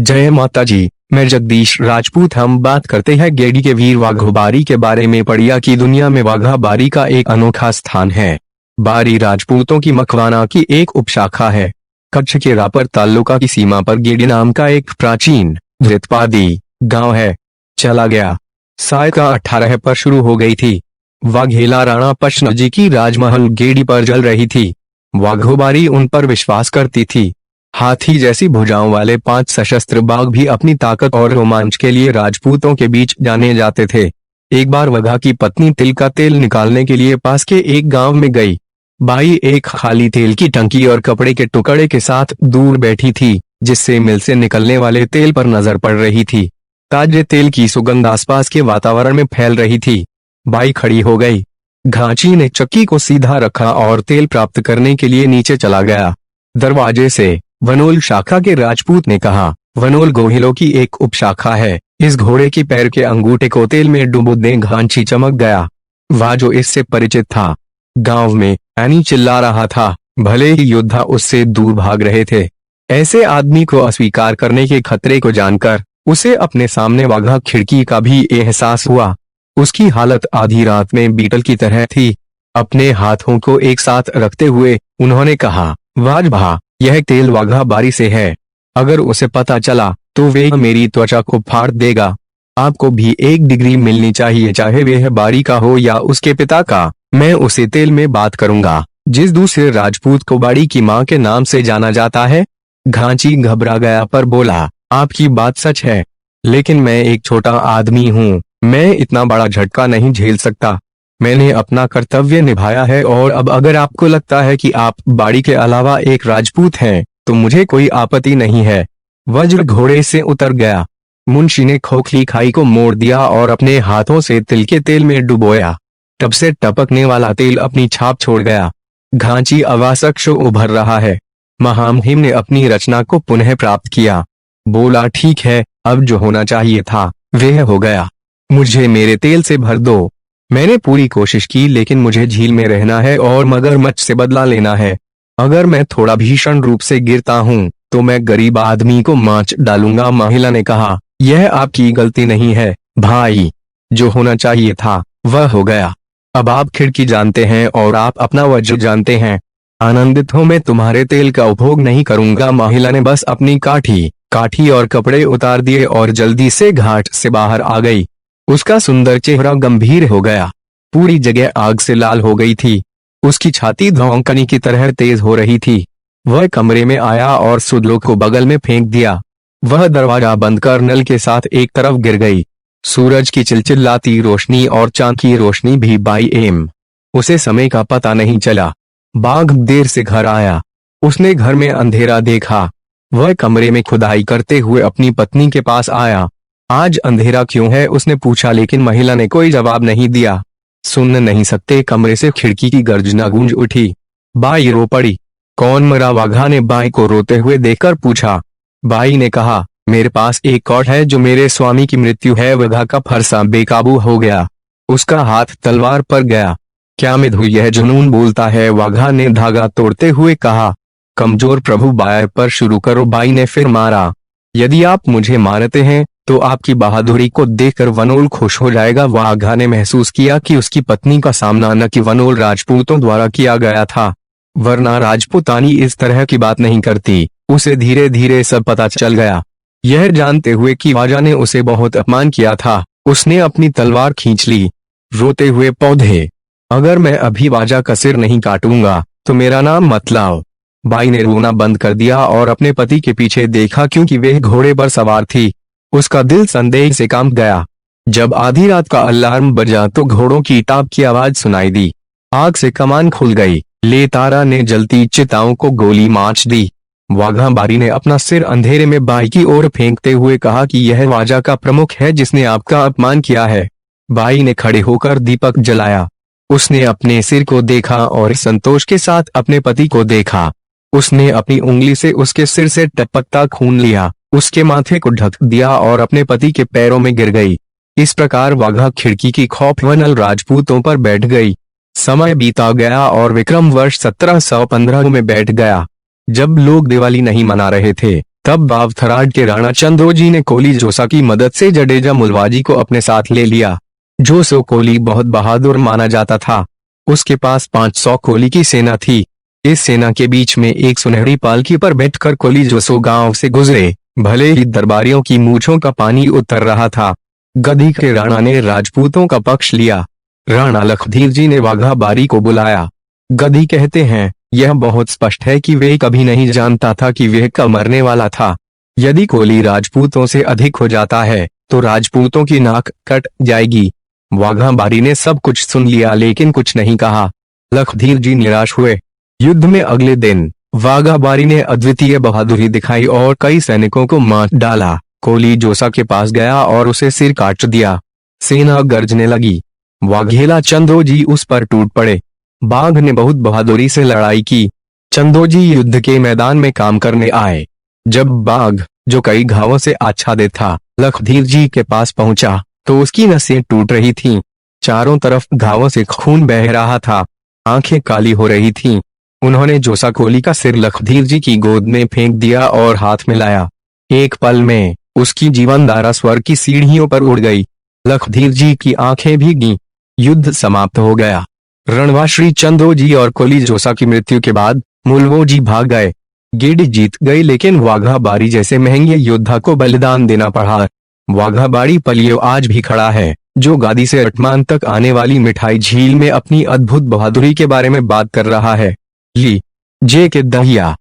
जय माता जी। मैं जगदीश राजपूत। हम बात करते हैं गेडी के वीर वाघोबारी के बारे में। पड़िया की दुनिया में वाघाबारी का एक अनोखा स्थान है। बारी राजपूतों की मकवाना की एक उपशाखा है। कच्छ के रापर तालुका की सीमा पर गेडी नाम का एक प्राचीन धृतपादी गांव है। चला गया साल का 18 पर शुरू हो गई थी। वाघेला राणा पश्न जी की राजमहल गेडी पर जल रही थी। वाघोबारी उन पर विश्वास करती थी। हाथी जैसी भुजाओं वाले 5 सशस्त्र बाघ भी अपनी ताकत और रोमांच के लिए राजपूतों के बीच जाने जाते थे। एक बार वघा की पत्नी तिल का तेल निकालने के लिए पास के एक गांव में गई। बाई एक खाली तेल की टंकी और कपड़े के टुकड़े के साथ दूर बैठी थी, जिससे मिल से निकलने वाले तेल पर नजर पड़ रही थी। ताजे तेल की सुगंध आसपास के वातावरण में फैल रही थी। बाई खड़ी हो गई। घांची ने चक्की को सीधा रखा और तेल प्राप्त करने के लिए नीचे चला गया। दरवाजे से वनोल शाखा के राजपूत ने कहा, वनोल गोहिलों की एक उपशाखा है। इस घोड़े की पैर के अंगूठे को तेल में डुबो दे। घांची चमक गया। वह जो इससे परिचित था। गांव में एनी चिल्ला रहा था, भले ही योद्धा उससे दूर भाग रहे थे। ऐसे आदमी को अस्वीकार करने के खतरे को जानकर उसे अपने सामने वाघा खिड़की का भी एहसास हुआ। उसकी हालत आधी रात में बीटल की तरह थी। अपने हाथों को एक साथ रखते हुए उन्होंने कहा, वाजभा, यह तेल वाघाबारी से है। अगर उसे पता चला तो वह मेरी त्वचा को फाड़ देगा। आपको भी एक डिग्री मिलनी चाहिए, चाहे वह बारी का हो या उसके पिता का। मैं उसे तेल में बात करूंगा। जिस दूसरे राजपूत को बाड़ी की मां के नाम से जाना जाता है। घांची घबरा गया पर बोला, आपकी बात सच है, लेकिन मैं एक छोटा आदमी हूँ। मैं इतना बड़ा झटका नहीं झेल सकता। मैंने अपना कर्तव्य निभाया है और अब अगर आपको लगता है कि आप बाड़ी के अलावा एक राजपूत हैं, तो मुझे कोई आपत्ति नहीं है। वज्र घोड़े से उतर गया। मुंशी ने खोखली खाई को मोड़ दिया और अपने हाथों से तिल के तेल में डुबोया। टप से टपकने वाला तेल अपनी छाप छोड़ गया। घांची अवासक उभर रहा है। महामहिम ने अपनी रचना को पुनः प्राप्त किया। बोला, ठीक है, अब जो होना चाहिए था वह हो गया। मुझे मेरे तेल से भर दो। मैंने पूरी कोशिश की, लेकिन मुझे झील में रहना है और मगरमच्छ से बदला लेना है। अगर मैं थोड़ा भीषण रूप से गिरता हूँ तो मैं गरीब आदमी को मांच डालूंगा। महिला ने कहा, यह आपकी गलती नहीं है भाई। जो होना चाहिए था वह हो गया। अब आप खिड़की जानते हैं और आप अपना वज्र जानते हैं। आनंदित हो, मैं तुम्हारे तेल का उपभोग नहीं करूंगा। महिला ने बस अपनी काठी और कपड़े उतार दिए और जल्दी से घाट से बाहर आ गई। उसका सुंदर चेहरा गंभीर हो गया। पूरी जगह आग से लाल हो गई थी। उसकी छाती धौंकनी की तरह तेज हो रही थी। वह कमरे में आया और सुदलो को बगल में फेंक दिया। वह दरवाजा बंद कर नल के साथ एक तरफ गिर गई। सूरज की चिलचिलाती रोशनी और चांद की रोशनी भी बाई एम। उसे समय का पता नहीं चला। बाघ देर से घर आया। उसने घर में अंधेरा देखा। वह कमरे में खुदाई करते हुए अपनी पत्नी के पास आया। आज अंधेरा क्यों है, उसने पूछा, लेकिन महिला ने कोई जवाब नहीं दिया। सुन नहीं सकते, कमरे से खिड़की की गर्जना गूंज उठी। बाई रो पड़ी। कौन मरा? वाघा ने बाई को रोते हुए देखकर पूछा। बाई ने कहा, मेरे पास एक कौट है जो मेरे स्वामी की मृत्यु है। वाघा का फरसा बेकाबू हो गया। उसका हाथ तलवार पर गया। क्या मिधु यह जुनून बोलता है? वाघा ने धागा तोड़ते हुए कहा। कमजोर प्रभु, बाय पर शुरू करो। बाई ने फिर मारा। यदि आप मुझे मारते हैं तो आपकी बहादुरी को देखकर वनोल खुश हो जाएगा। वाघा ने महसूस किया कि उसकी पत्नी का सामना न कि वनोल राजपूतों द्वारा किया गया था, वरना राजपूतानी इस तरह की बात नहीं करती। उसे धीरे धीरे सब पता चल गया। यह जानते हुए कि वाजा ने उसे बहुत अपमान किया था, उसने अपनी तलवार खींच ली। रोते हुए पौधे, अगर मैं अभी वाजा का सिर नहीं काटूंगा तो मेरा नाम मत लाओ। बाई ने रोना बंद कर दिया और अपने पति के पीछे देखा, क्योंकि वह घोड़े पर सवार थी। उसका दिल संदेह से कांप गया। जब आधी रात का अलार्म बजा तो घोड़ों की टाप की आवाज सुनाई दी। आग से कमान खुल गई। लेतारा ने जलती चिताओं को गोली मार दी। वाघाबारी ने अपना सिर अंधेरे में बाई की ओर फेंकते हुए कहा कि यह वाजा का प्रमुख है जिसने आपका अपमान किया है। बाई ने खड़े होकर दीपक जलाया। उसने अपने सिर को देखा और संतोष के साथ अपने पति को देखा। उसने अपनी उंगली से उसके सिर से टपकता खून लिया, उसके माथे को ढक दिया और अपने पति के पैरों में गिर गई। इस प्रकार वाघा खिड़की की खौफ वनल राजपूतों पर बैठ गई। समय बीता गया और विक्रम वर्ष 1715 में बैठ गया। जब लोग दिवाली नहीं मना रहे थे, तब बावथराड के राणा चंदोजी ने कोली जोसा की मदद से जडेजा मुलवाजी को अपने साथ ले लिया। जोसो कोली बहुत बहादुर माना जाता था। उसके पास 500 कोली की सेना थी। इस सेना के बीच में एक सुनहरी पालकी पर बैठकर कोली जोसो गांव से गुजरे। भले ही दरबारियों की मूंछों का पानी उतर रहा था, गद्दी के राणा ने राजपूतों का पक्ष लिया। राणा लखधीर जी ने वाघा बारी को बुलाया। गद्दी कहते हैं, यह बहुत स्पष्ट है कि वे कभी नहीं जानता था कि वह कब मरने वाला था। यदि कोली राजपूतों से अधिक हो जाता है तो राजपूतों की नाक कट जाएगी। वाघा बारी ने सब कुछ सुन लिया लेकिन कुछ नहीं कहा। लखधीर जी निराश हुए। युद्ध में अगले दिन वाघा बारी ने अद्वितीय बहादुरी दिखाई और कई सैनिकों को मार डाला। कोली जोसा के पास गया और उसे सिर काट दिया। सेना गरजने लगी। वाघेला चंदोजी उस पर टूट पड़े। बाघ ने बहुत बहादुरी से लड़ाई की। चंदोजी युद्ध के मैदान में काम करने आए। जब बाघ, जो कई घावों से आच्छादित था, लखधीर जी के पास पहुंचा तो उसकी नसें टूट रही थीं। चारों तरफ घावों से खून बह रहा था। आंखें काली हो रही थीं। उन्होंने जोसा कोली का सिर लखधीर जी की गोद में फेंक दिया और हाथ में लाया। एक पल में उसकी जीवनधारा स्वर्ग की सीढ़ियों पर उड़ गई। लखधीर जी की आंखें भीगी। युद्ध समाप्त हो गया। रणवाश्री चंदोजी और कोली जोसा की मृत्यु के बाद मुलवोजी भाग गए। गेडी जीत गई लेकिन वाघा बारी जैसे महंगे योद्धा को बलिदान देना पड़ा। वाघा बारी पलियो आज भी खड़ा है, जो गादी से अटमान तक आने वाली मिठाई झील में अपनी अद्भुत बहादुरी के बारे में बात कर रहा है। ली जे के दहिया।